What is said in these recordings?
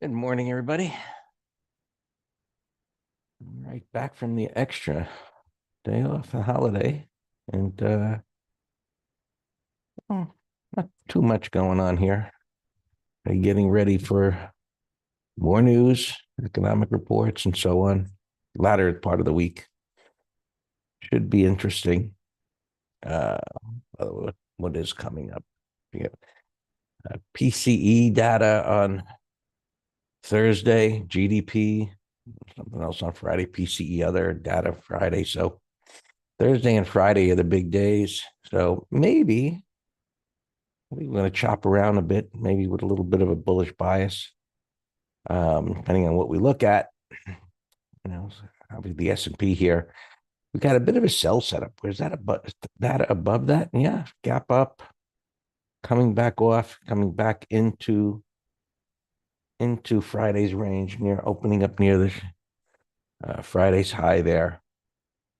Good morning, everybody. All right, back from the extra day off, the holiday, and well, not too much going on here. Getting ready for more news, economic reports, and so on. Latter part of the week should be interesting. Uh, what is coming up? We got PCE data on Thursday, GDP, something else on Friday, PCE other data Friday. So Thursday and Friday are the big days. So maybe we're going to chop around a bit, maybe with a little bit of a bullish bias, depending on what we look at. You know, obviously the S&P here, we got a bit of a sell setup. Where's that above that? Above that? Yeah, gap up, coming back off, coming back into Friday's range, near opening up near the Friday's high there.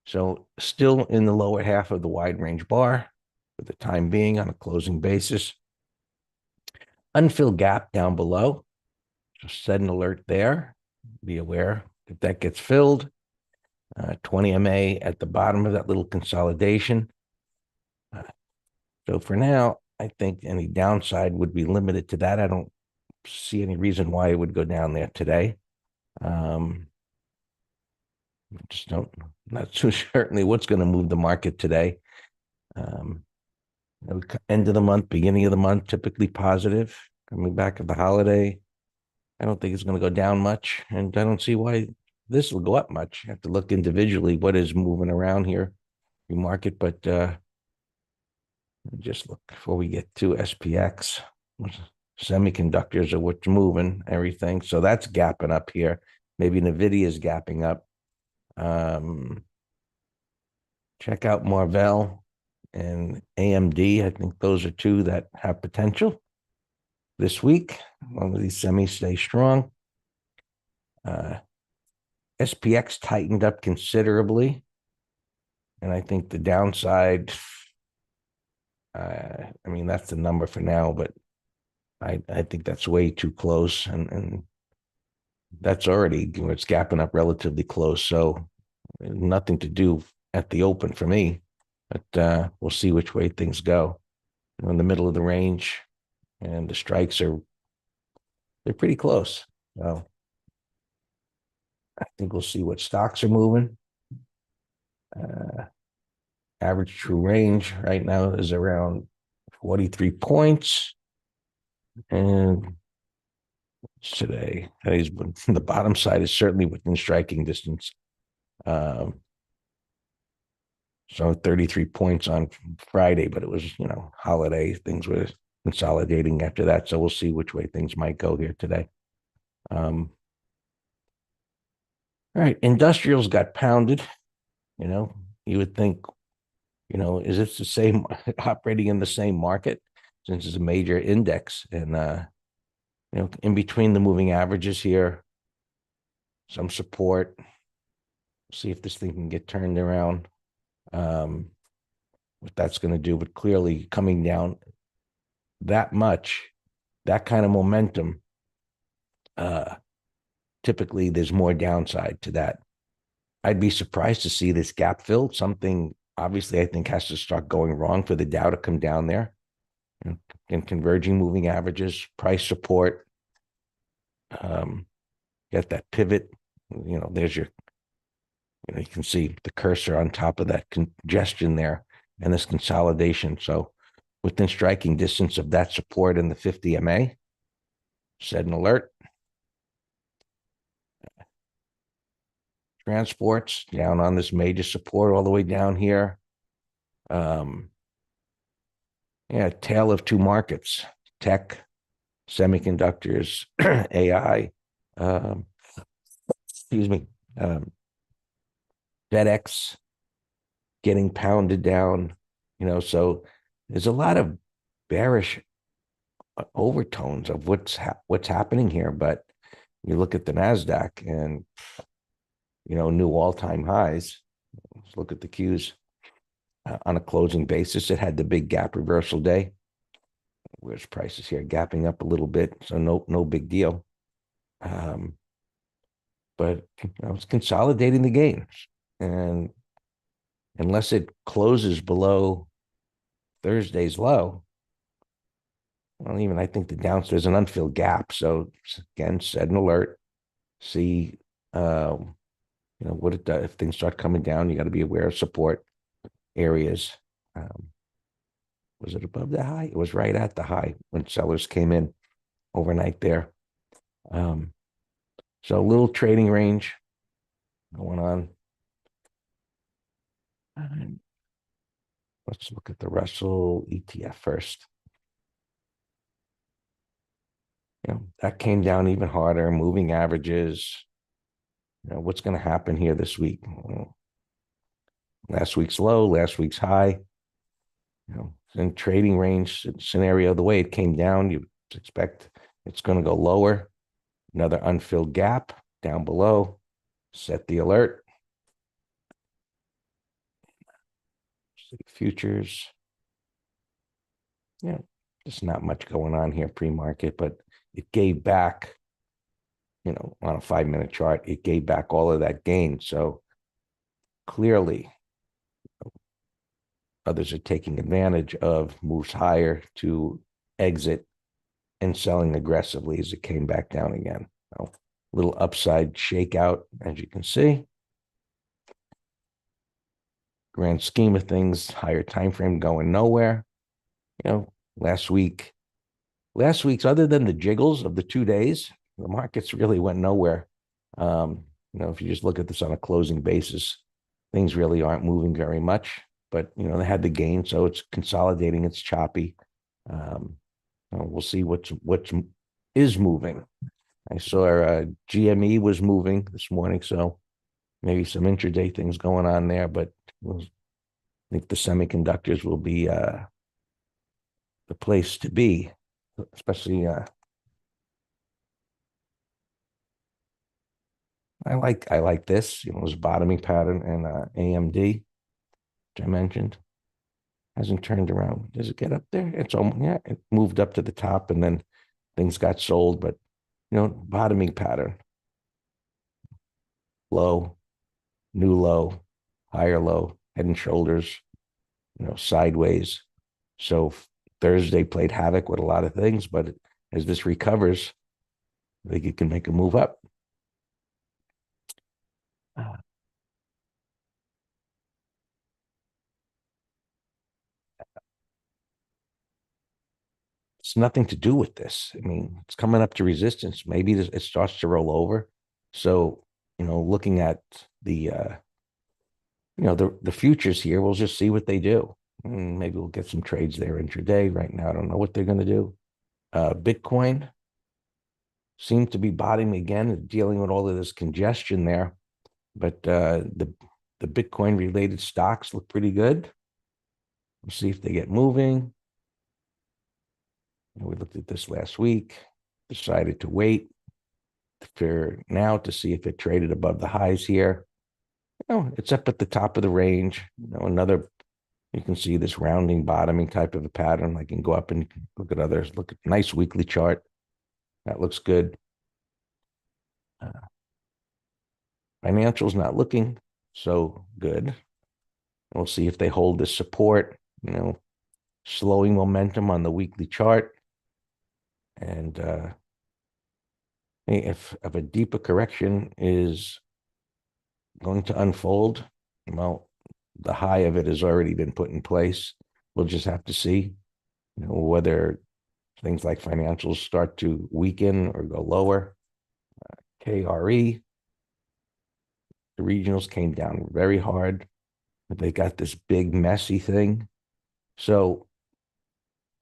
So still in the lower half of the wide range bar for the time being on a closing basis. Unfilled gap down below. Just set an alert there. Be aware if that gets filled. 20 MA at the bottom of that little consolidation. So for now, I think any downside would be limited to that. I don't see any reason why it would go down there today. Just don't, not too certainly what's going to move the market today. End of the month, beginning of the month, typically positive. Coming back at the holiday, I don't think it's going to go down much, and I don't see why this will go up much. You have to look individually what is moving around here, the market, but just look before we get to SPX. Semiconductors are what's moving everything, so that's gapping up here. Maybe Nvidia is gapping up. Check out Marvell and AMD. I think those are two that have potential this week. One of these semis stay strong. SPX tightened up considerably. And I think the downside, I mean, that's the number for now, but I think that's way too close. And that's already, it's gapping up relatively close. So nothing to do at the open for me, but we'll see which way things go. We're in the middle of the range, and the strikes they're pretty close. So I think we'll see what stocks are moving. Average true range right now is around 43 points. And today, the bottom side is certainly within striking distance. So 33 points on Friday, but it was, holiday. Things were consolidating after that. So we'll see which way things might go here today. All right. Industrials got pounded. You would think, is this the same operating in the same market since it's a major index? And, in between the moving averages here, some support. See if this thing can get turned around. What that's going to do, but clearly coming down that much, that kind of momentum, typically there's more downside to that. I'd be surprised to see this gap filled. Something obviously I think has to start going wrong for the Dow to come down there. And converging moving averages, price support, get that pivot. There's your, you can see the cursor on top of that congestion there and this consolidation. So within striking distance of that support in the 50 MA, set an alert. Transports down on this major support all the way down here. Tale of two markets: tech, semiconductors, AI. Excuse me. FedEx getting pounded down. So there's a lot of bearish overtones of what's happening here. But you look at the Nasdaq and new all-time highs. Let's look at the Qs on a closing basis. It had the big gap reversal day. Where's prices here gapping up a little bit, so no big deal. Um, but it's consolidating the gains. And unless it closes below Thursday's low, well, even I think the there's an unfilled gap. So again, set an alert, see, what it does. If things start coming down, you got to be aware of support areas. Um, was it above the high? It was right at the high when sellers came in overnight there. Um, so a little trading range going on. Let's look at the Russell ETF first. That came down even harder, moving averages. What's going to happen here this week? Last week's low, last week's high. In trading range scenario, the way it came down, you expect it's going to go lower. Another unfilled gap down below. Set the alert. Futures. There's not much going on here pre-market, but it gave back, on a 5-minute chart, it gave back all of that gain. So clearly, others are taking advantage of moves higher to exit and selling aggressively as it came back down again. Little upside shakeout, as you can see. Grand scheme of things, higher time frame going nowhere. Last week's, other than the jiggles of the 2 days, the markets really went nowhere. If you just look at this on a closing basis, things really aren't moving very much. But they had the gain, so it's consolidating. It's choppy. We'll see what is moving. I saw GME was moving this morning, so maybe some intraday things going on there. But I think the semiconductors will be the place to be, especially. I like this. It was bottoming pattern and AMD, which I mentioned, hasn't turned around. Does it get up there? It's almost, yeah. It moved up to the top, and then things got sold. But bottoming pattern, low, new low, higher low, head and shoulders, sideways. So Thursday played havoc with a lot of things, but as this recovers, I think it can make a move up. It's nothing to do with this. I mean, it's coming up to resistance. Maybe it starts to roll over. So, looking at the the futures here, we'll just see what they do. Maybe we'll get some trades there intraday. Right now, I don't know what they're going to do. Bitcoin seemed to be bottoming again, dealing with all of this congestion there. But the Bitcoin related stocks look pretty good. We'll see if they get moving. We looked at this last week, decided to wait for now to see if it traded above the highs here. It's up at the top of the range. You can see this rounding bottoming type of a pattern. I can go up and look at others. Look at nice weekly chart. That looks good. Financials not looking so good. We'll see if they hold this support, slowing momentum on the weekly chart. And if a deeper correction is going to unfold, well, the high of it has already been put in place. We'll just have to see, whether things like financials start to weaken or go lower. KRE, the regionals came down very hard, but they got this big messy thing. So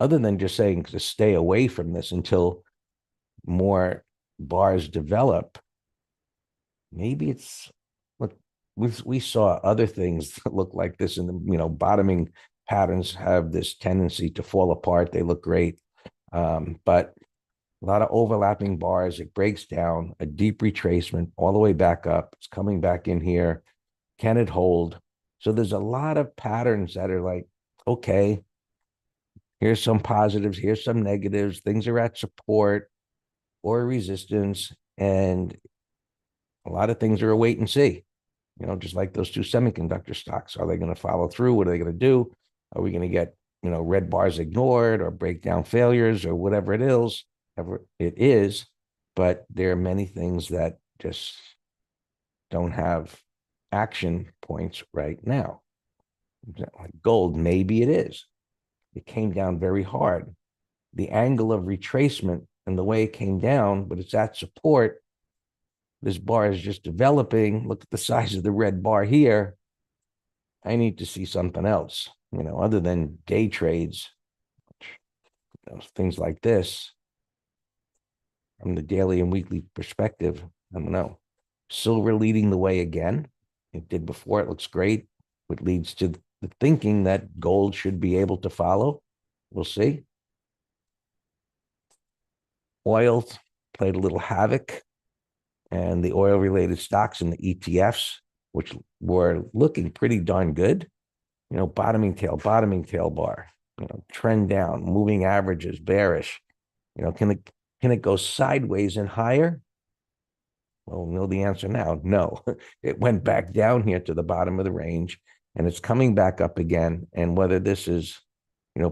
other than just saying to stay away from this until more bars develop, maybe it's look, we saw other things that look like this, and bottoming patterns have this tendency to fall apart. They look great, but a lot of overlapping bars. It breaks down, a deep retracement all the way back up. It's coming back in here. Can it hold? So there's a lot of patterns that are like, okay, here's some positives, here's some negatives. Things are at support or resistance, And a lot of things are a wait and see, just like those two semiconductor stocks. Are they going to follow through? What are they going to do? Are we going to get, red bars ignored or breakdown failures or whatever it is? But there are many things that just don't have action points right now. Like gold, maybe it is. It came down very hard. The angle of retracement and the way it came down, but it's at support. This bar is just developing. Look at the size of the red bar here. I need to see something else, other than day trades, things like this from the daily and weekly perspective. I don't know. Silver leading the way again. It did before. It looks great. It leads to the thinking that gold should be able to follow. We'll see. Oil played a little havoc, and the oil-related stocks and the ETFs, which were looking pretty darn good, bottoming tail bar, trend down, moving averages, bearish. Can it go sideways and higher? Well, we'll know the answer now. No, it went back down here to the bottom of the range, and it's coming back up again. And whether this is,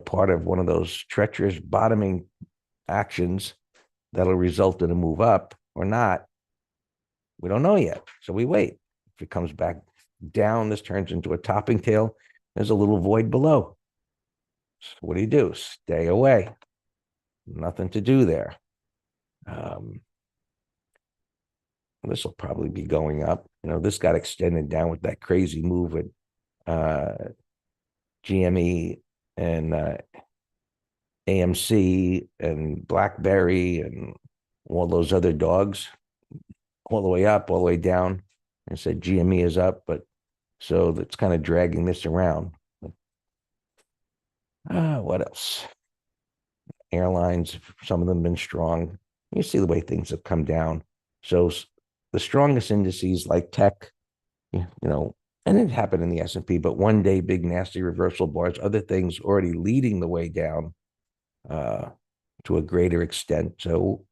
part of one of those treacherous bottoming actions that'll result in a move up or not, we don't know yet. So we wait. If it comes back down, this turns into a topping tail. There's a little void below. So what do? Stay away. Nothing to do there. This will probably be going up. This got extended down with that crazy move with GME and AMC and BlackBerry and all those other dogs, all the way up, all the way down. I said GME is up, but so that's kind of dragging this around. What else? Airlines, some of them have been strong. You see the way things have come down. So the strongest indices like tech, and it happened in the S&P, but one day big nasty reversal bars, other things already leading the way down to a greater extent. So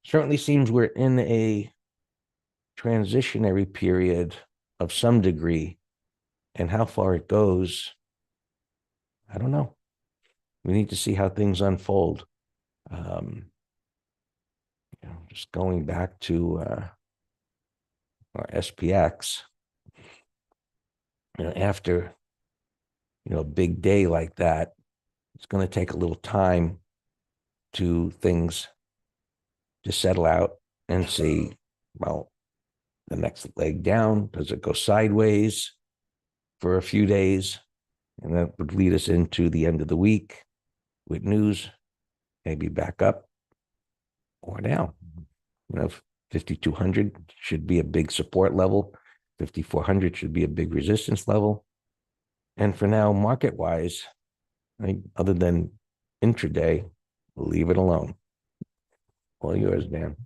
certainly seems we're in a transitionary period of some degree, and how far it goes, I don't know. We need to see how things unfold. Just going back to our SPX, after a big day like that, it's going to take a little time to things to settle out and see, well, the next leg down, does it go sideways for a few days? And that would lead us into the end of the week with news, maybe back up or down. 5,200 should be a big support level. 5,400 should be a big resistance level. And for now, market-wise, other than intraday, leave it alone. All yours, Dan.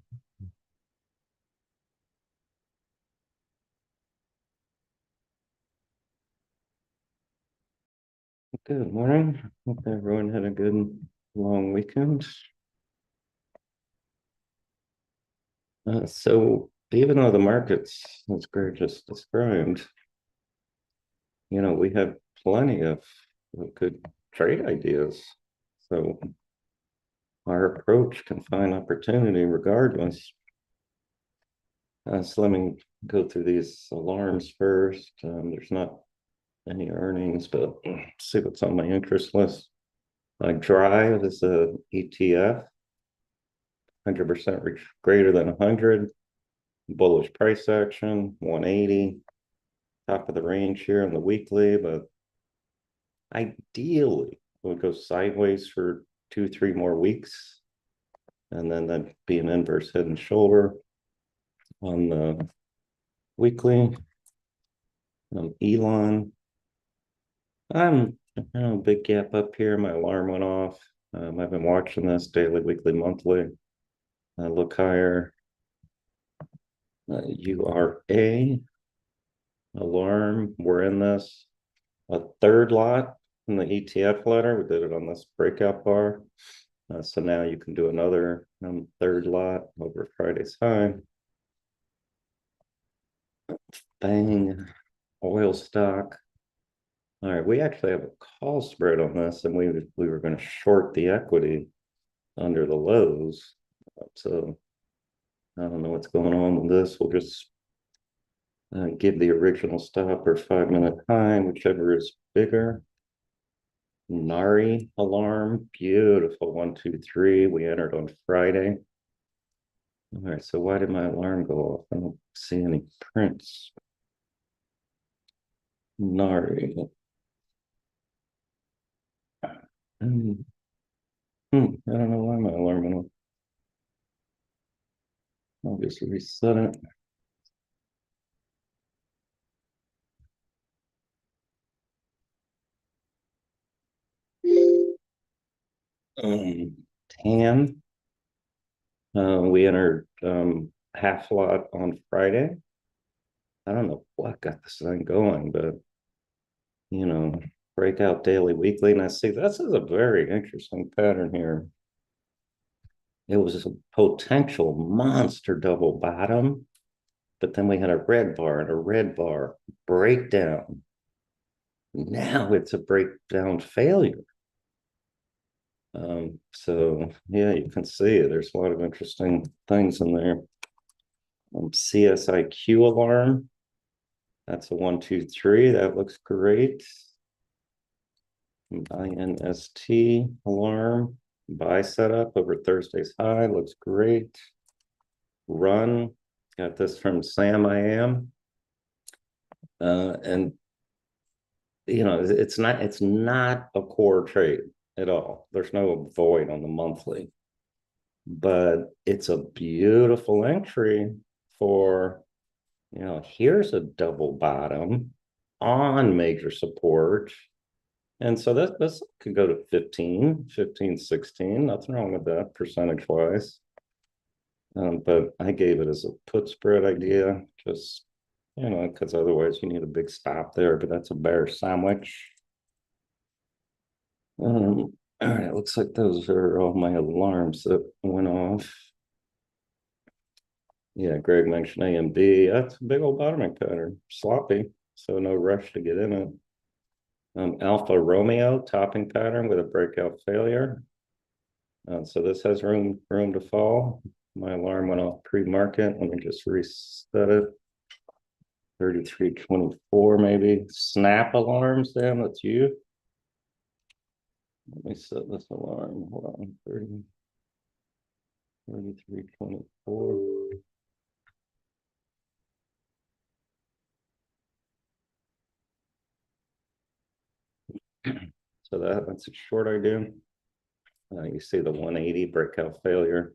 Good morning. Hope everyone had a good long weekend. So even though the markets, as Greg just described, we have plenty of good trade ideas. So our approach can find opportunity regardless. So let me go through these alarms first. There's not any earnings, but see what's on my interest list. Drive is a ETF, 100% greater than 100, bullish price action, 180, top of the range here on the weekly, but ideally it would go sideways for 2-3 more weeks, and then that'd be an inverse head and shoulder on the weekly. Elon, big gap up here. My alarm went off. I've been watching this daily, weekly, monthly. Look higher. URA alarm. We're in this. A third lot in the ETF ladder. We did it on this breakout bar. So now you can do another third lot over Friday's high. Bang, oil stock. All right, we actually have a call spread on this, and we were going to short the equity under the lows. So I don't know what's going on with this. We'll just give the original stop or 5-minute high, whichever is bigger. Nari alarm, beautiful 1, 2, 3. We entered on Friday. All right, so why did my alarm go off? I don't see any prints. Nari. I don't know why my alarm went off. I'll just reset it. TAM. We entered half lot on Friday. I don't know what got this thing going, but breakout daily, weekly. And I see this is a very interesting pattern here. It was a potential monster double bottom, but then we had a red bar and a red bar breakdown. Now it's a breakdown failure. So yeah, you can see there's a lot of interesting things in there. CSIQ alarm. That's a 1, 2, 3. That looks great. INST alarm. Buy setup over Thursday's high. Looks great. Run. Got this from Sam I Am. And it's not a core trade at all. There's no void on the monthly, but it's a beautiful entry for, here's a double bottom on major support. And so this could go to 15, 16. Nothing wrong with that percentage wise. But I gave it as a put spread idea, just, because otherwise you need a big stop there, but that's a bear sandwich. All right, it looks like those are all my alarms that went off. Yeah, Greg mentioned AMD. That's a big old bottoming pattern, sloppy, so no rush to get in it. Alpha Romeo topping pattern with a breakout failure. So this has room to fall. My alarm went off pre-market. Let me just reset it. 33.24 maybe. Snap alarms, Dan, that's you. Let me set this alarm. Hold on. 33.24. So that's a short idea. You see the 180 breakout failure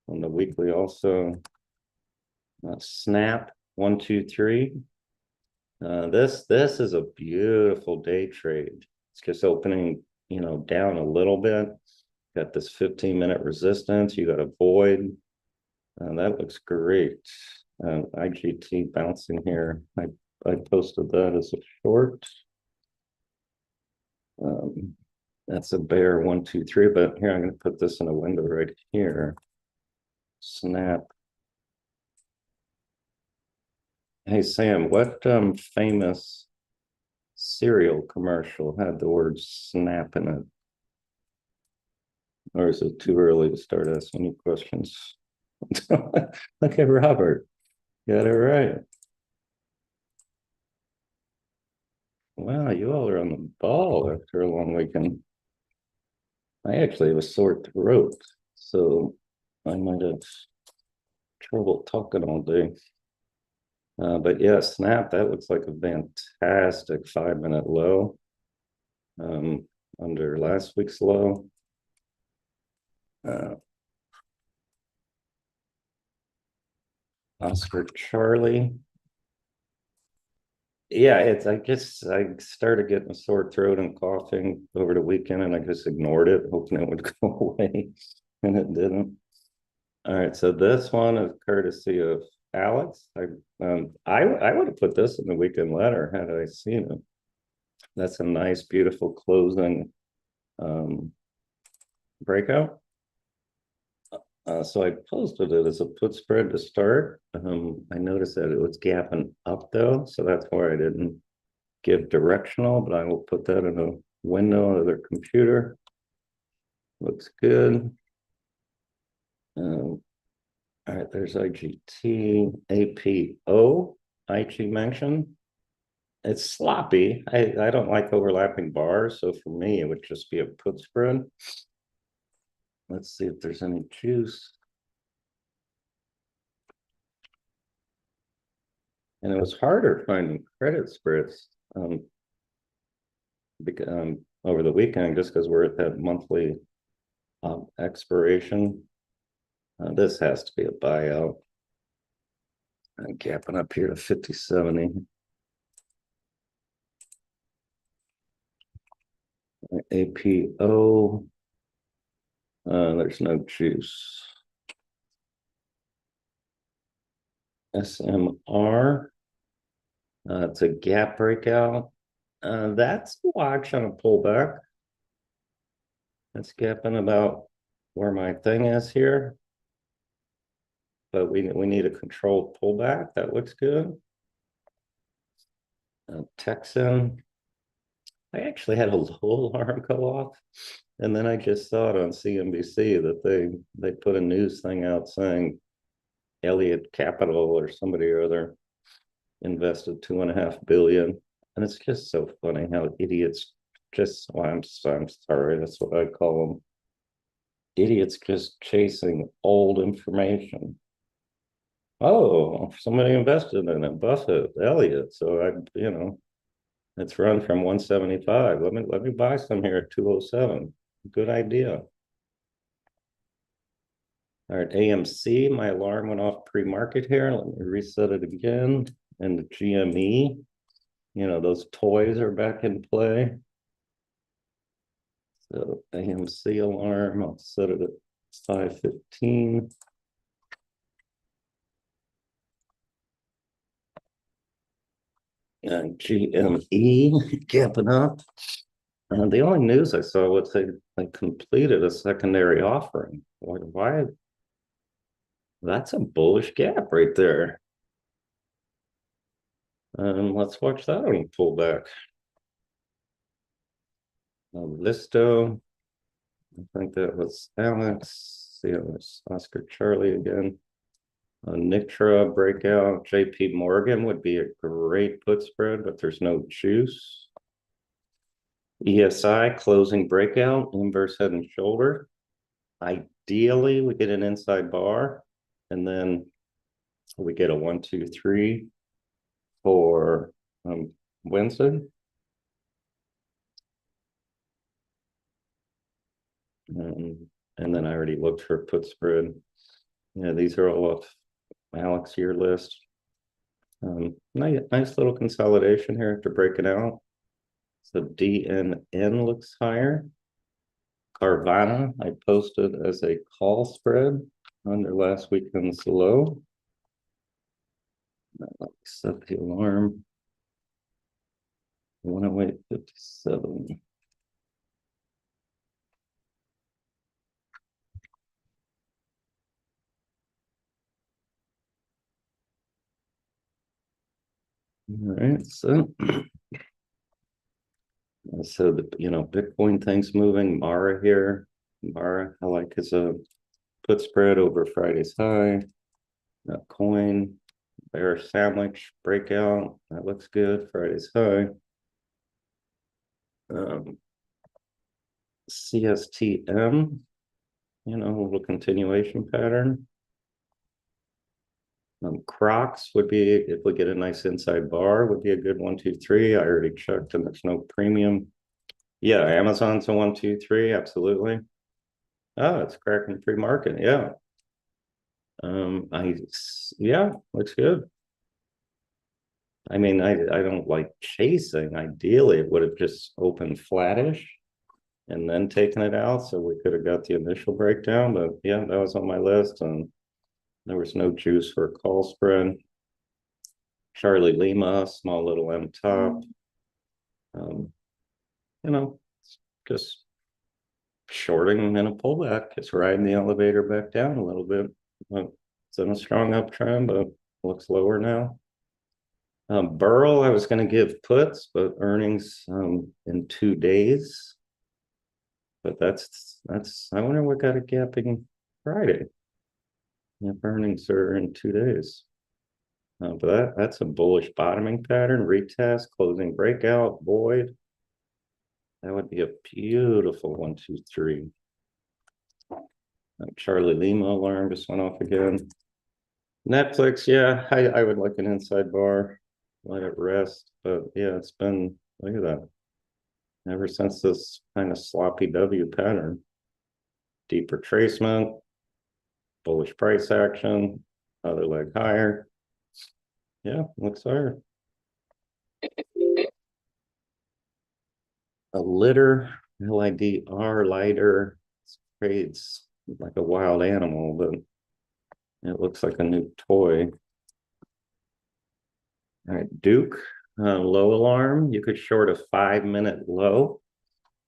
on the weekly also. Snap 1, 2, 3. This is a beautiful day trade. It's just opening, down a little bit. Got this 15-minute resistance. You got a void. That looks great. IGT bouncing here. I posted that as a short. That's a bear 1, 2, 3, but here I'm going to put this in a window right here. Snap. Hey Sam, what famous cereal commercial had the word snap in it? Or is it too early to start asking you questions? Okay, Robert, got it right. Wow, you all are on the ball after a long weekend. I actually have a sore throat, so I might have trouble talking all day. But yeah, snap, that looks like a fantastic 5-minute low under last week's low. Oscar Charlie. Yeah, I guess I started getting a sore throat and coughing over the weekend, and I just ignored it, hoping it would go away, and it didn't. All right, so this one is courtesy of Alex. I would have put this in the weekend letter had I seen it. That's a nice, beautiful closing breakout. So I posted it as a put spread to start. I noticed that it was gapping up though, so that's why I didn't give directional, but I will put that in a window of their computer. Looks good. All right, there's IGT, APO, IG mentioned. It's sloppy. I don't like overlapping bars, so for me, it would just be a put spread. Let's see if there's any juice. And it was harder finding credit spreads over the weekend just because we're at that monthly expiration. This has to be a buyout. I'm gapping up here to 50.70. APO. There's no juice. SMR. It's a gap breakout. That's watch on a pullback. That's gapping about where my thing is here. But we need a controlled pullback. That looks good. Texan. I actually had a low alarm go off. And then I just saw it on CNBC that they put a news thing out saying Elliott Capital or somebody or other invested $2.5 billion. And it's just so funny how idiots just, well, I'm sorry, that's what I call them. Idiots just chasing old information. Oh, somebody invested in it, Buffett, Elliott. So it's run from 175. Let me buy some here at 207. Good idea. All right, AMC, my alarm went off pre-market here. Let me reset it again. And the GME, those toys are back in play. So AMC alarm, I'll set it at 5:15. And GME gapping up. The only news I saw was they completed a secondary offering. Why? That's a bullish gap right there. Let's watch that one pull back. Listo. I think that was Alex. See, it was Oscar Charlie again. Nitra breakout. JP Morgan would be a great put spread, but there's no juice. ESI closing breakout, inverse head and shoulder. Ideally, we get an inside bar, and then we get a 1, 2, 3 for Wednesday. And then I already looked for put spread. Yeah, these are all off Alex year list. Nice little consolidation here after breaking out. So DNN looks higher. Carvana, I posted as a call spread under last weekend's low. Let me set the alarm. 108.57. All right, so the Bitcoin thing's moving. Mara here. Mara, I like is a put spread over Friday's high. Coin, bear sandwich breakout. That looks good. Friday's high. CSTM, a little continuation pattern. Crocs would be, if we get a nice inside bar, would be a good 1, 2, 3. I already checked and there's no premium. Yeah, Amazon's a 1, 2, 3, absolutely. Oh, it's cracking pre-market. Yeah. Yeah, looks good. I mean, I don't like chasing. Ideally, it would have just opened flattish and then taken it out, so we could have got the initial breakdown. But yeah, that was on my list, and there was no juice for a call spread. Charlie Lima, small little M top. Just shorting in a pullback. It's riding the elevator back down a little bit. It's in a strong uptrend, but looks lower now. Burl, I was going to give puts, but earnings in 2 days. But that's I wonder what got a gapping Friday. If earnings are in 2 days. But that's a bullish bottoming pattern, retest, closing breakout, void. That would be a beautiful 1, 2, 3. Charlie Lima alarm just went off again. Netflix, yeah, I would like an inside bar, let it rest. But yeah, it's been, look at that. Ever since this kind of sloppy W pattern. Deep retracement, bullish price action, other leg higher. Yeah, looks higher. A litter, LIDR, lighter, trades like a wild animal, but it looks like a new toy. All right, Duke, low alarm. You could short a 5-minute low.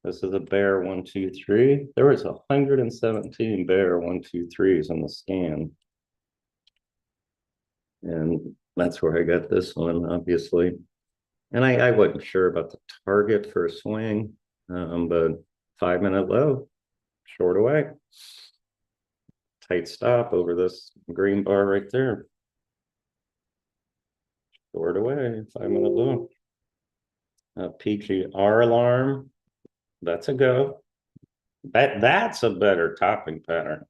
This is a bear 1, 2, 3. There was 117 bear 1, 2, 3s in the scan. And that's where I got this one, obviously. And I wasn't sure about the target for a swing, but 5-minute low, short away. Tight stop over this green bar right there. Short away, 5-minute low. PGR alarm, that's a go. That's a better topping pattern.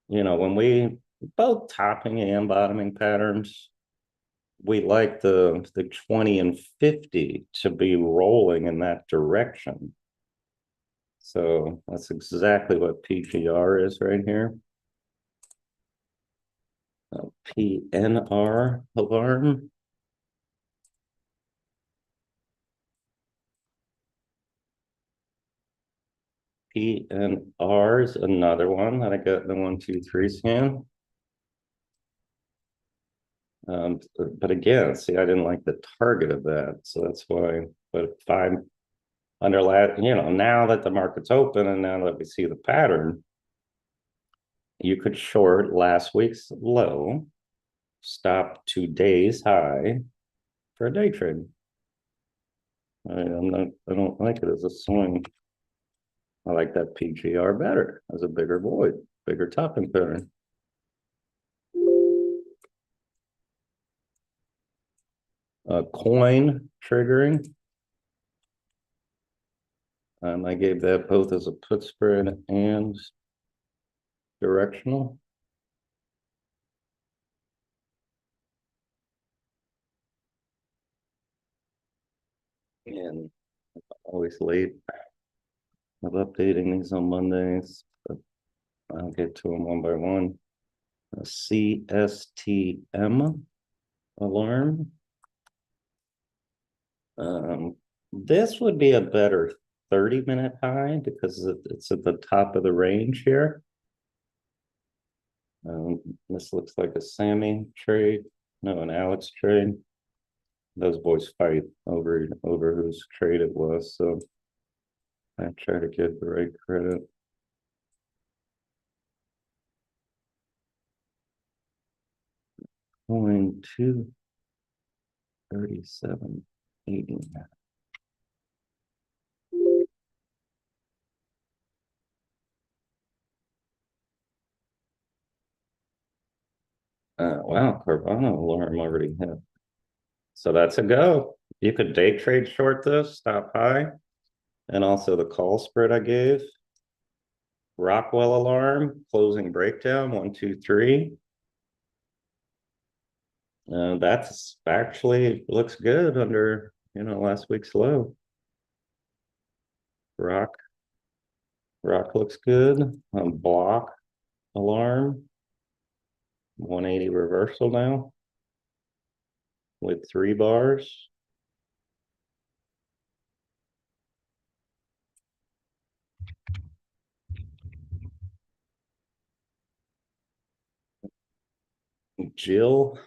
You know, when we both topping and bottoming patterns, we like the 20 and 50 to be rolling in that direction. So that's exactly what PGR is right here. PNR alarm. PNR is another one that I got in the 1, 2, 3 scan. But again, see, I didn't like the target of that, so that's why. But if I'm under, you know, now that the market's open and now that we see the pattern, you could short last week's low, stop today's high for a day trade. I don't like it as a swing. I like that PGR better as a bigger void, bigger topping pattern. Coin triggering. I gave that both as a put spread and directional. And always late of updating these on Mondays, but I'll get to them one by one. A CSTM alarm. This would be a better 30-minute high because it's at the top of the range here. This looks like a Sammy trade, no, an Alex trade. Those boys fight over whose trade it was, so I try to give the right credit. Going to 37.80. Wow, Carvana alarm already hit. So that's a go. You could day trade short this, stop high. And also the call spread I gave. Rockwell alarm, closing breakdown, 1, 2, 3. That's actually looks good under, you know, last week's low. Rock looks good. Block alarm, 180 reversal now with 3 bars. Jill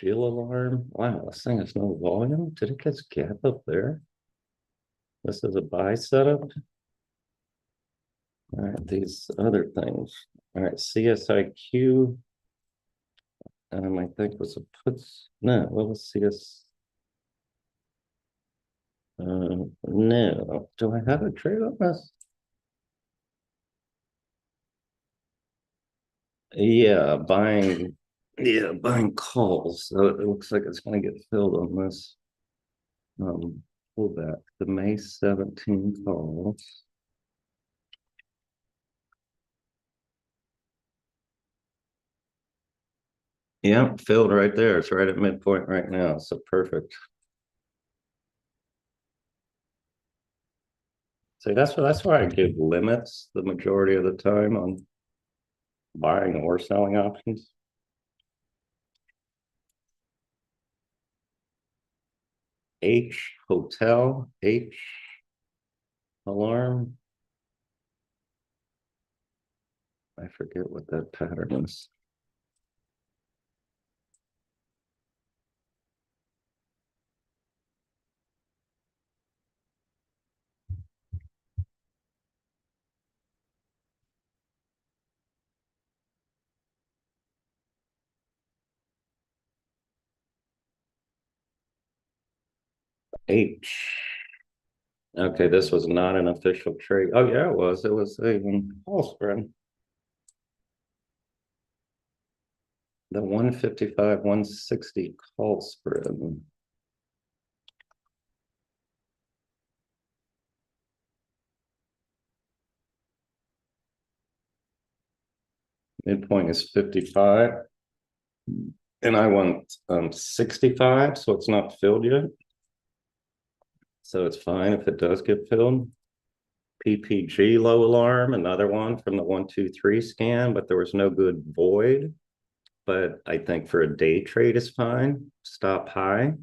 alarm. Wow, this thing has no volume. Did it get gap up there? This is a buy setup. All right, these other things. All right, CSIQ. I think was a puts. No, what was CS? No. Do I have a trade on this? Yeah, buying. Yeah, buying calls. So it looks like it's going to get filled on this. Pull back the May 17 calls. Yeah, filled right there. It's right at midpoint right now. So perfect. See, that's why I give limits the majority of the time on buying or selling options. H hotel, H alarm. I forget what that pattern is. H. Okay, this was not an official trade. Oh yeah, it was. It was a call spread. The 155, 160 call spread. Midpoint is 55. And I want 65, so it's not filled yet. So it's fine if it does get filled. PPG low alarm, another one from the 123 scan, but there was no good void. But I think for a day trade is fine. Stop high.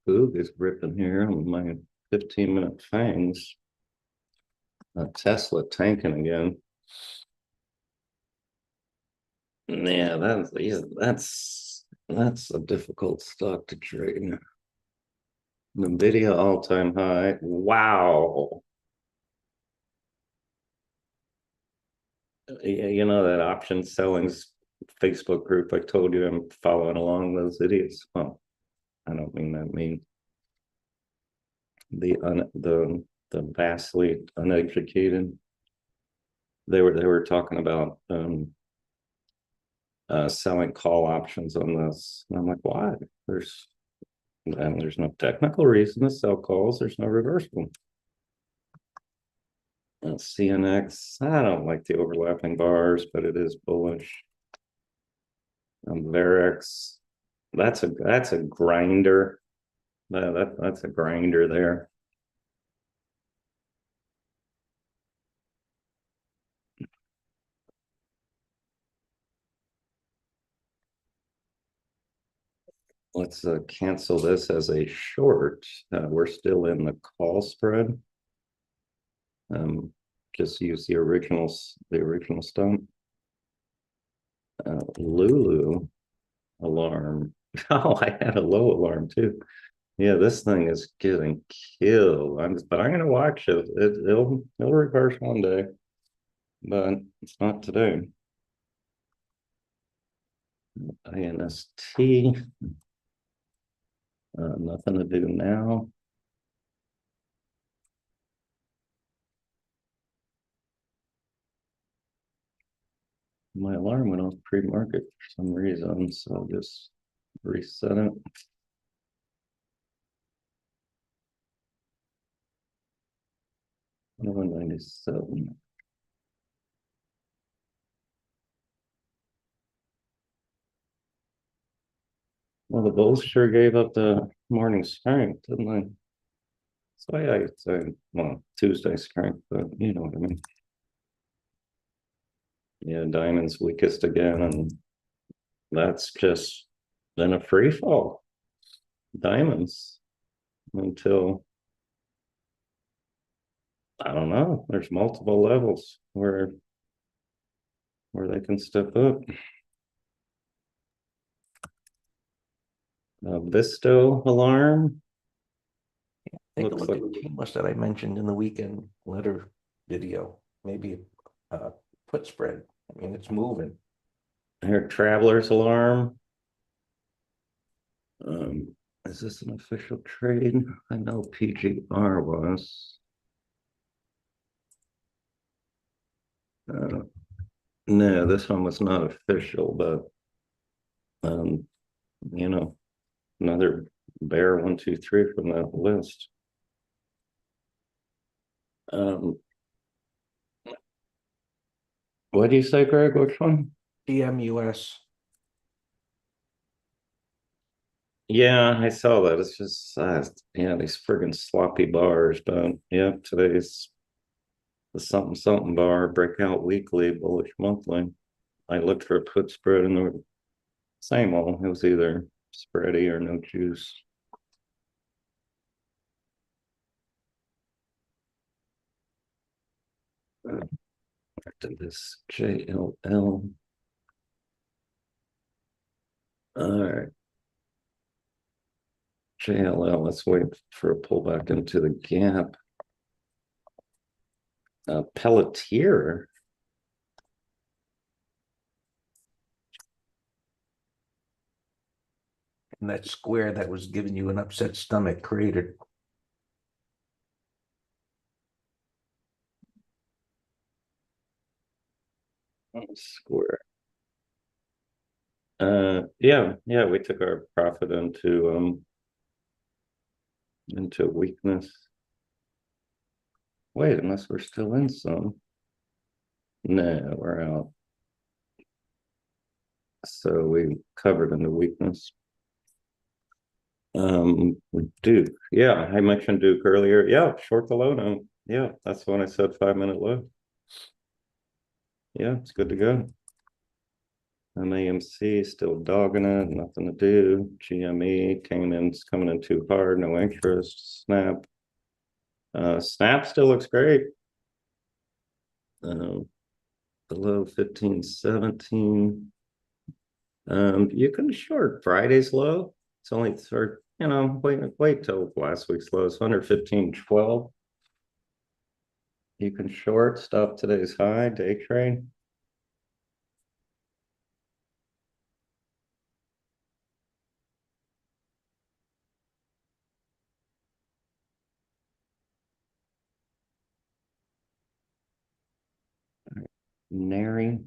Boog is ripping here on my 15-minute fangs. Tesla tanking again. Yeah, that's a difficult stock to trade. Nvidia all-time high. Wow. Yeah, you know that option selling's Facebook group I told you I'm following along those idiots. Well, I don't mean that mean. The vastly uneducated. They were talking about selling call options on this. And I'm like, why? There's no technical reason to sell calls. There's no reversal. CNX, I don't like the overlapping bars, but it is bullish. Varex, that's a grinder. That's a grinder there. Let's cancel this as a short. We're still in the call spread. Just use the original stump. Lulu alarm. Oh, I had a low alarm too. Yeah, this thing is getting killed. But I'm gonna watch it. It'll reverse one day, but it's not today. INST. Nothing to do now. My alarm went off pre-market for some reason, so I'll just reset it. 197. Well, the bulls sure gave up the morning strength, didn't they? So yeah, I'd say, well, Tuesday strength, but you know what I mean. Yeah, diamond's weakest again, and that's just then a free fall. Diamonds until I don't know. There's multiple levels where they can step up. Visto alarm Take a looks look like at Timus that I mentioned in the weekend letter video. Maybe a put spread. I mean, it's moving. here traveler's alarm. Um, is this an official trade? I know PGR was. Uh, no, this one was not official, but um, you know, another bear 1, 2, 3 from that list. Um, what do you say, Greg? Which one? TMUS. Yeah, I saw that. It's just yeah, these friggin' sloppy bars. But yeah, today's the something something bar, breakout weekly, bullish monthly. I looked for a put spread and the same old. It was either spready or no juice. Back to this JLL. All right. JLL, let's wait for a pullback into the gap. Pelletier. And that square that was giving you an upset stomach cratered. Square. Yeah, we took our profit into weakness. Wait, unless we're still in some. No, we're out. So we covered in the weakness. Duke. Yeah, I mentioned Duke earlier. Yeah, short the low now. Yeah, that's when I said 5 minute low. Yeah, it's good to go. MAMC still dogging it, nothing to do. GME it's coming in too hard, no interest. Snap. Snap still looks great. Below 1517. You can short Friday's low. It's only third, wait till last week's low. It's under 1512. You can short stop today's high, day trade. Nary.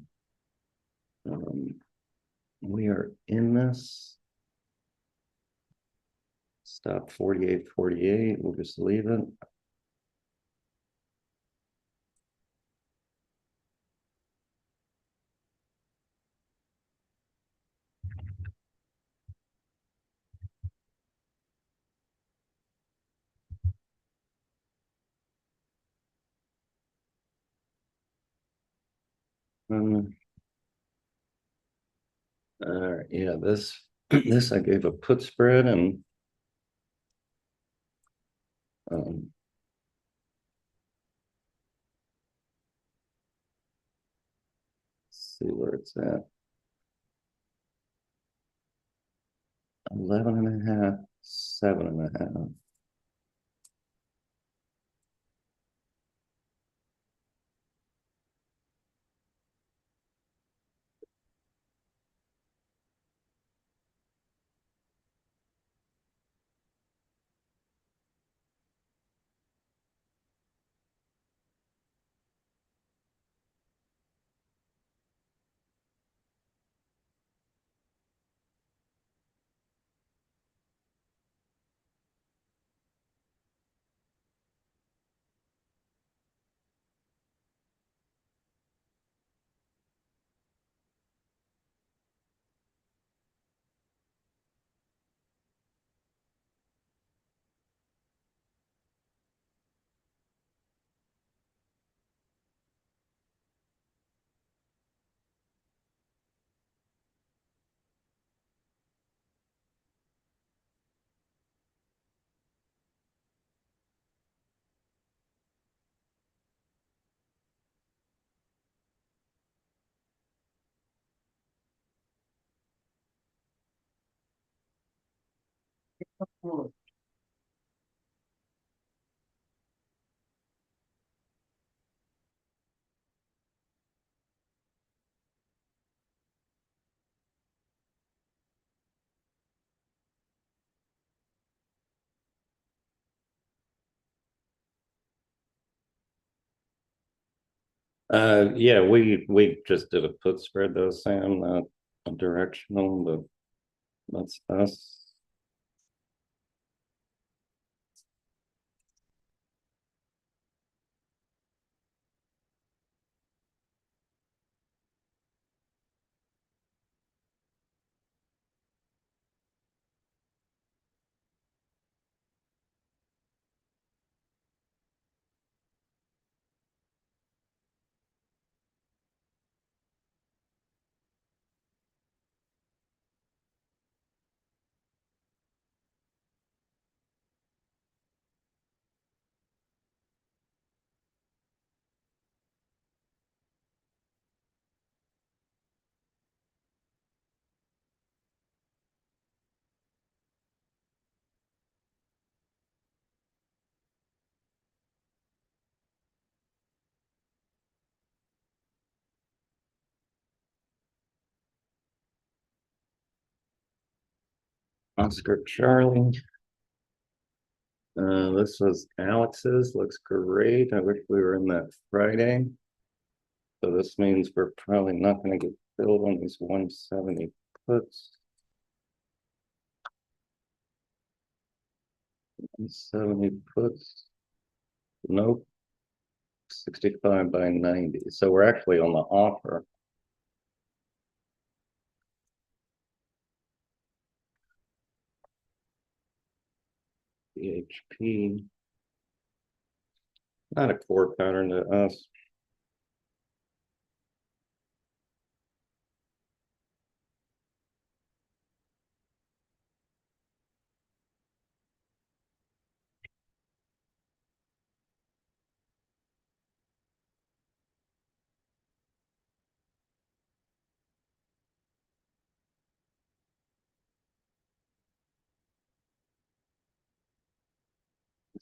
We are in this. Stop 48.48. We'll just leave it. Um, yeah, this this I gave a put spread and um, see where it's at. 11 and a half, 7.5. Yeah, we just did a put spread though, Sam, not a directional, but that's us. Oscar Charlie. This was Alex's. Looks great. I wish we were in that Friday. So this means we're probably not going to get filled on these 170 puts. 170 puts. Nope. 65 by 90. So we're actually on the offer. BHP. Not a core pattern to us.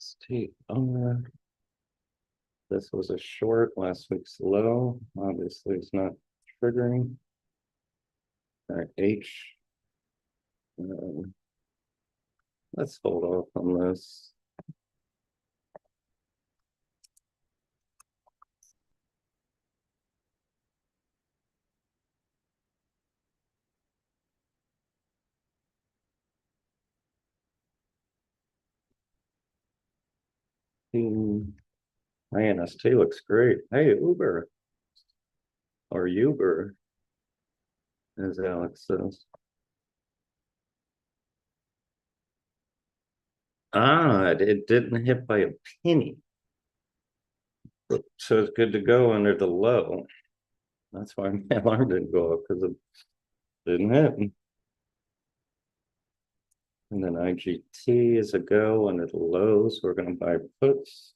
STR. This was a short, last week's low. Obviously, it's not triggering. All right, H. Let's hold off on this. INST looks great. Hey, Uber or Uber, as Alex says. It didn't hit by a penny. So it's good to go under the low. That's why my alarm didn't go up because it didn't hit. And then IGT is a go under the low. So we're going to buy puts.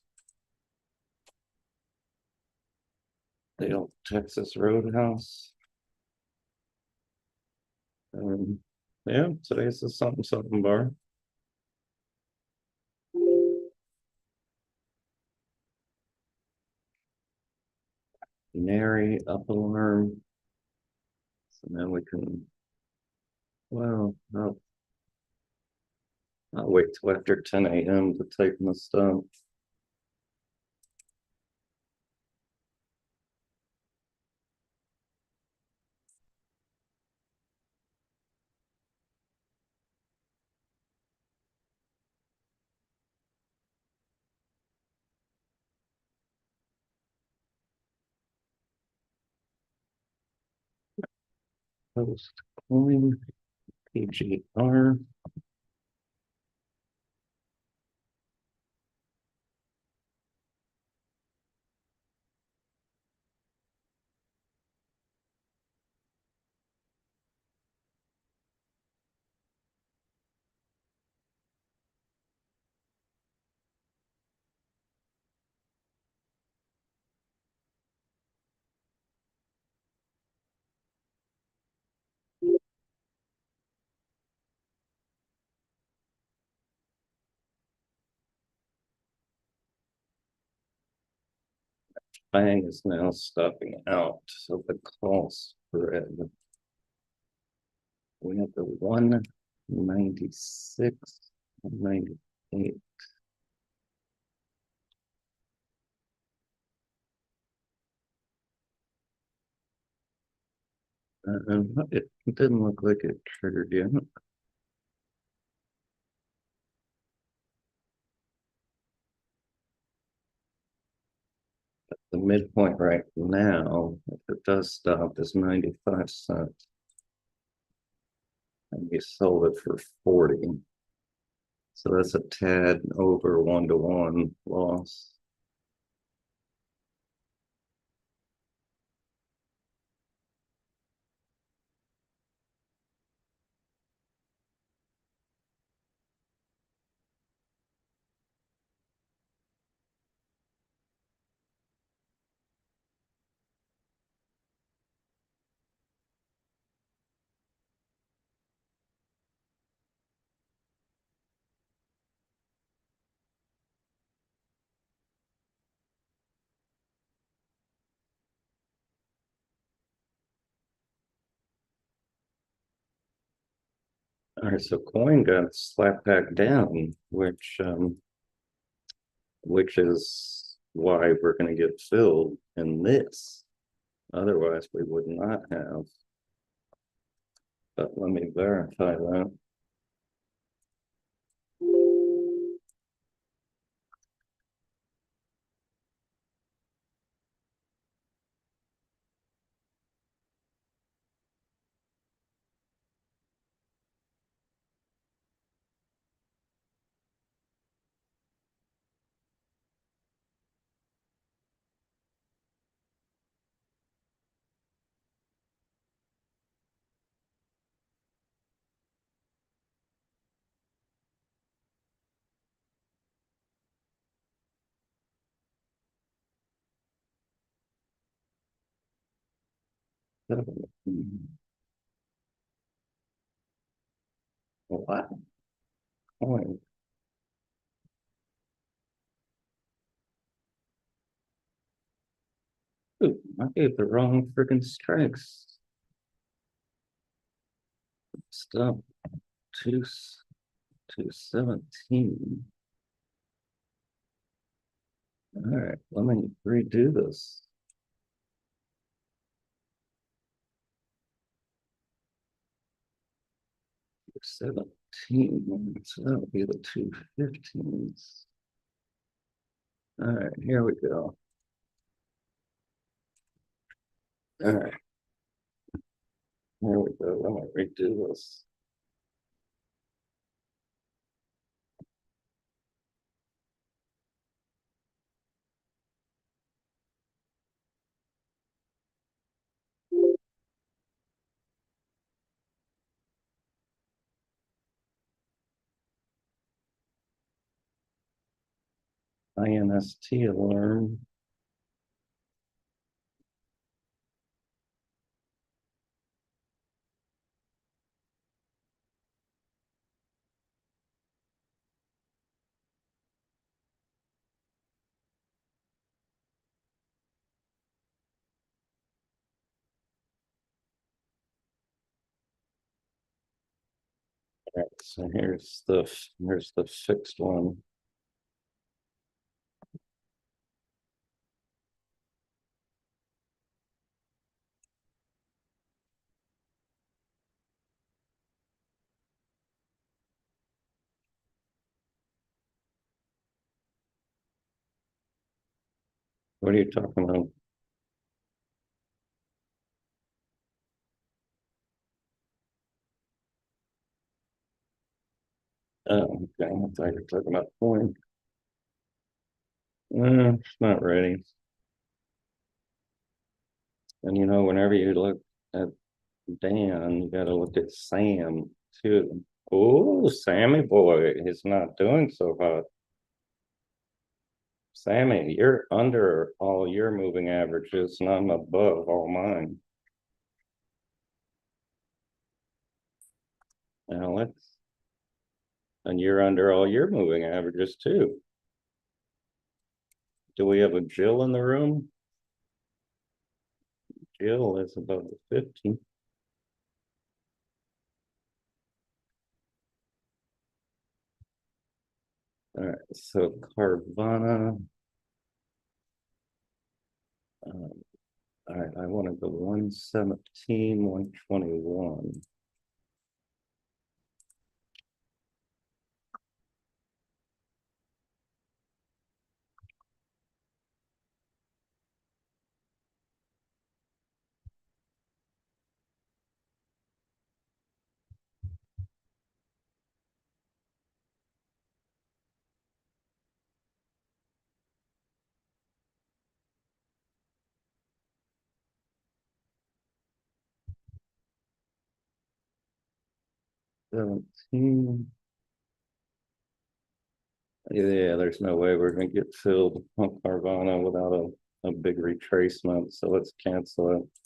Dale Texas Roadhouse. Yeah, today's a something bar. Nary up alarm. So now we can, well, I'll wait till after 10 a.m. to take my stuff. Post coin, PGR. bang is now stopping out. So the call spread. We have the 196, 198. It didn't look like it triggered yet. The midpoint right now, if it does stop, is 95 cents. And we sold it for 40. So that's a tad over 1-to-1 loss. All right, so coin got slapped back down, which is why we're going to get filled in this. Otherwise, we would not have. But let me verify that. What coin? Ooh, I gave the wrong freaking strikes. Stop 217. All right, let me redo this. 17. So that would be the 215s. All right, here we go. All right. Here we go. Let me redo this. INST alarm. All right, so here's the fixed one. What are you talking about? Oh, okay. I thought you were talking about coin. It's not ready. And whenever you look at Dan, you got to look at Sam too. Oh, Sammy boy, he's not doing so hot. Sammy, you're under all your moving averages, and I'm above all mine. Alex, and you're under all your moving averages too. Do we have a Jill in the room? Jill is above the 50. All right, so Carvana. Um, all right, I wanted the 117, 121. Seventeen. Yeah, there's no way we're gonna get filled on Carvana without a big retracement, so let's cancel it.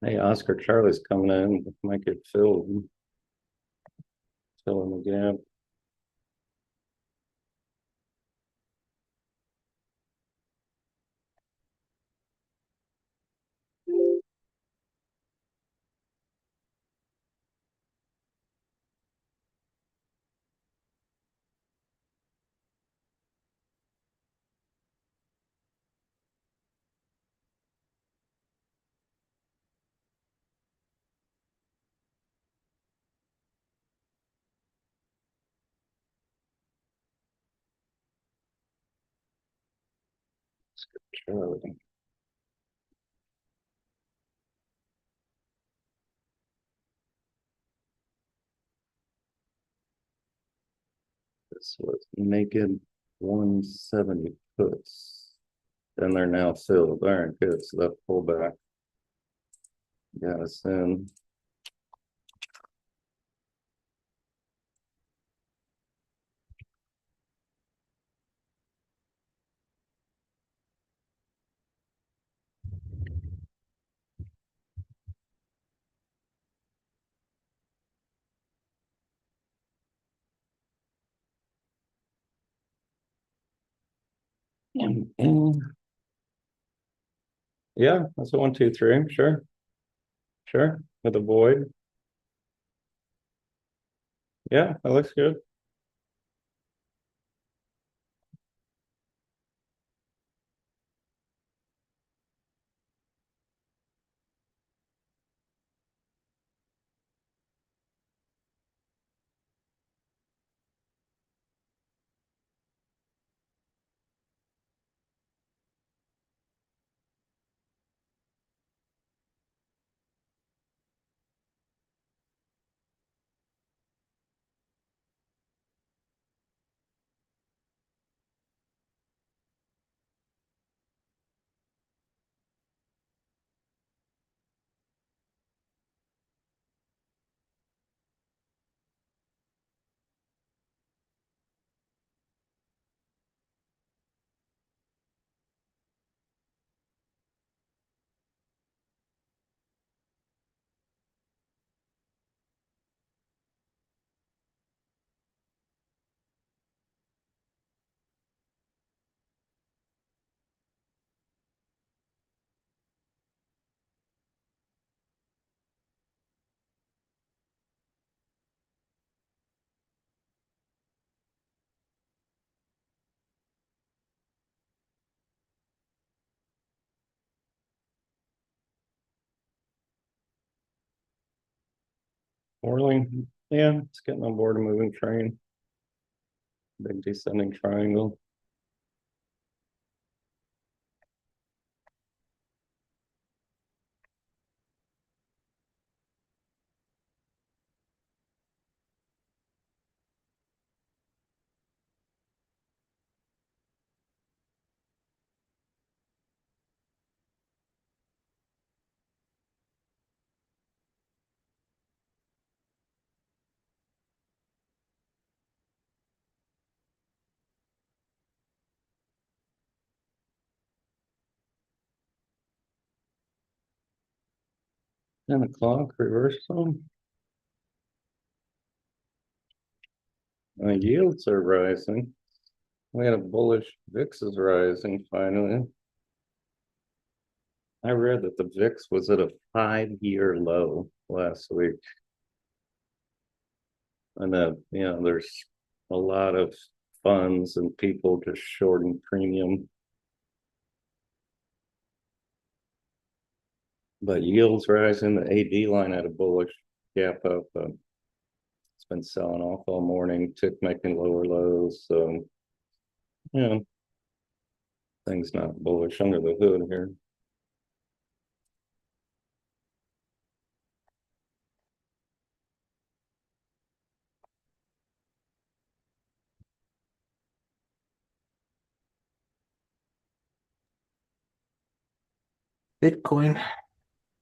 Hey, Oscar Charlie's coming in, might get filled, fill in the gap. Charlie. This was naked 170 puts. Then they're now filled. All right, good. So that pullback got us in. And yeah, that's a 1, 2, 3. Sure, sure. With a void. Yeah, that looks good. Orly, yeah, it's getting on board a moving train. Big descending triangle. $10 reversal. Yields are rising. We had a bullish VIX is rising finally. I read that the VIX was at a 5-year low last week. And there's a lot of funds and people just shorting premium. But yields rising, the AD line had a bullish gap up. It's been selling off all morning, tick making lower lows. So, things not bullish under the hood here. Bitcoin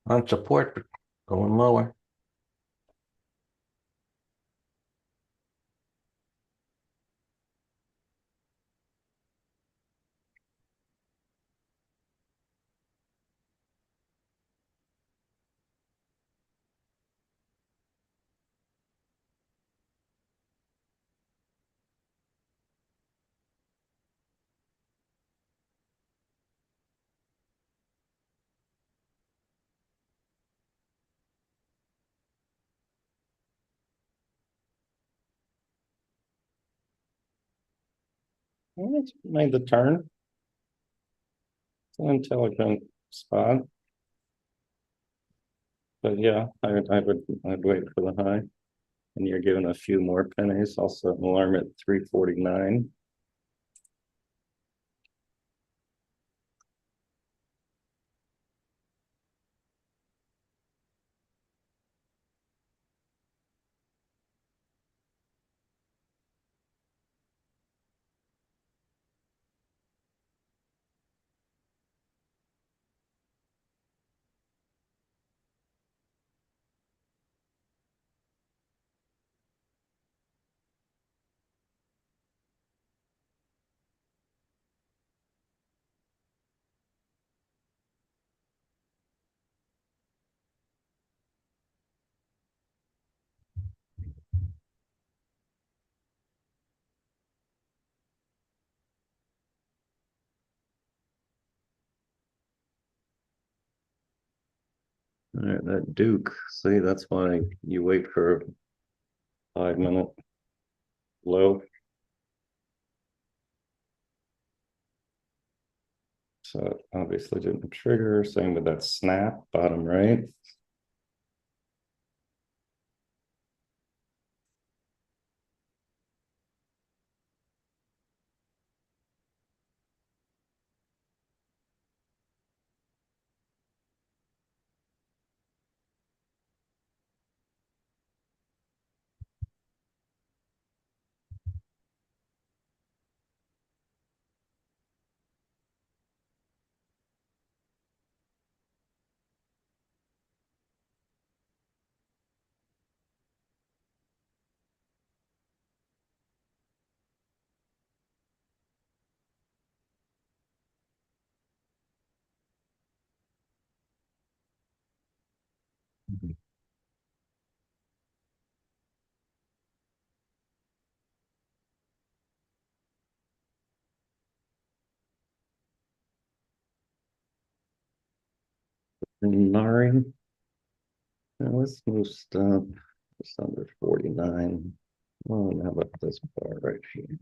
on support, but going lower. Well, it's made the turn. It's an intelligent spot. But yeah, I'd wait for the high. And you're giving a few more pennies. I'll set an alarm at 349. All right, that Duke. See, that's why you wait for a 5-minute low. So it obviously didn't trigger. Same with that snap, bottom right. Nari. Now let's move stuff just under 49. Oh, and how about this bar right here?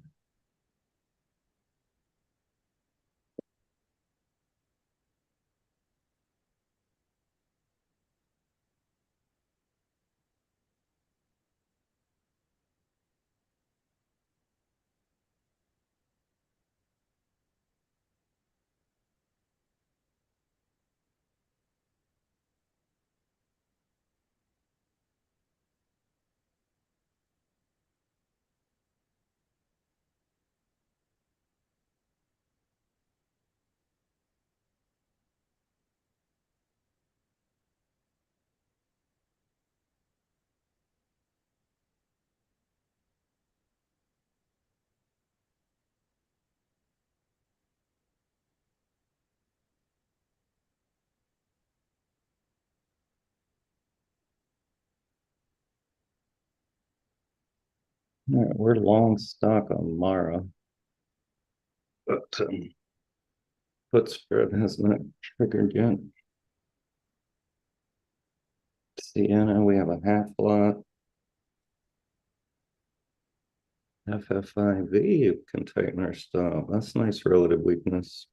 All right, we're long stock on Mara, but put spread has not triggered yet. Sienna, we have a half lot. FFIV can tighten our stop. That's nice relative weakness.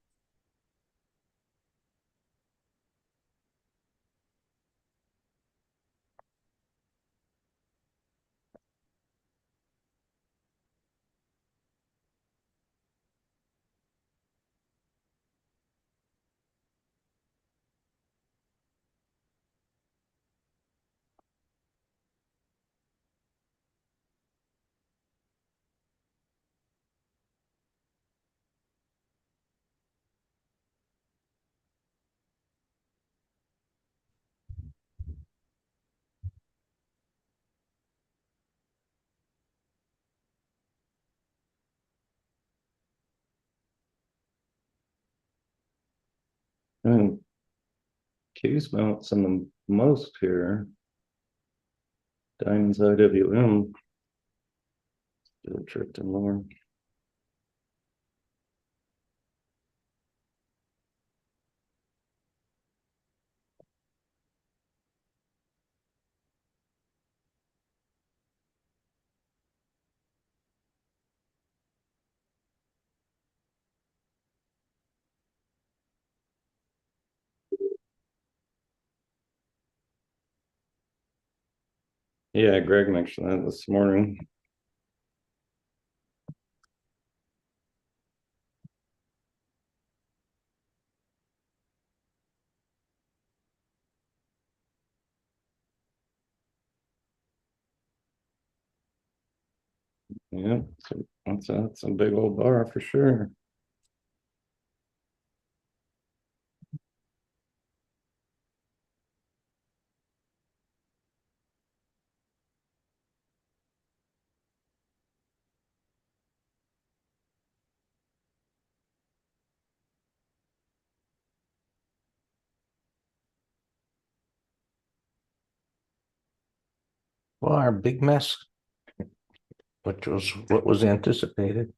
And Q's bouncing the most here. Diamonds IWM still drifting lower. Yeah, Greg mentioned that this morning. Yeah, so that's a big old bar for sure. Well, our big mess, which was what was anticipated.